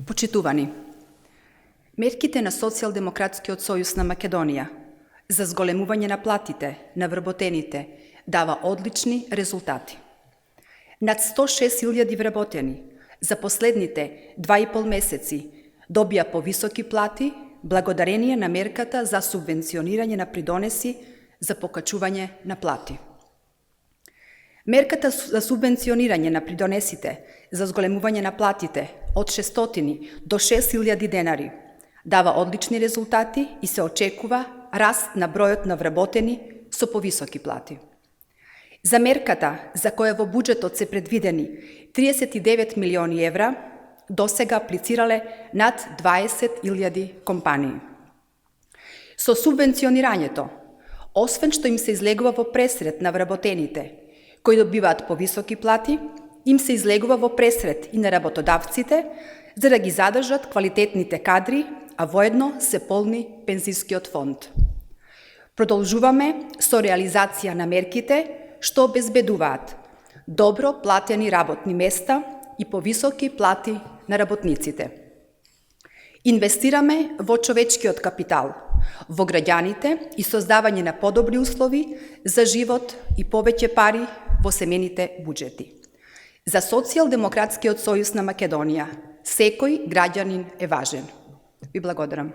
Почитувани, мерките на Социјалдемократскиот сојуз на Македонија за зголемување на платите на вработените дава одлични резултати. Над 106.000 вработени за последните 2,5 месеци добија повисоки плати благодарение на мерката за субвенционирање на придонеси за покачување на плати. Мерката за субвенционирање на придонесите за зголемување на платите од 600 до 6.000 денари дава одлични резултати и се очекува раст на бројот на вработени со повисоки плати. За мерката за која во буџетот се предвидени 39 милиони евра, досега аплицирале над 20.000 компании. Со субвенционирањето, освен што им се излегува во пресред на вработените, кои добиваат повисоки плати, им се излегува во пресред и на работодавците, за да ги задржат квалитетните кадри, а воедно се полни пензискиот фонд. Продолжуваме со реализација на мерките што обезбедуваат добро платени работни места и повисоки плати на работниците. Инвестираме во човечкиот капитал, во граѓаните и создавање на подобри услови за живот и повеќе пари во семените буџети. За Социјалдемократскиот сојуз на Македонија, секој граѓанин е важен. Ви благодарам.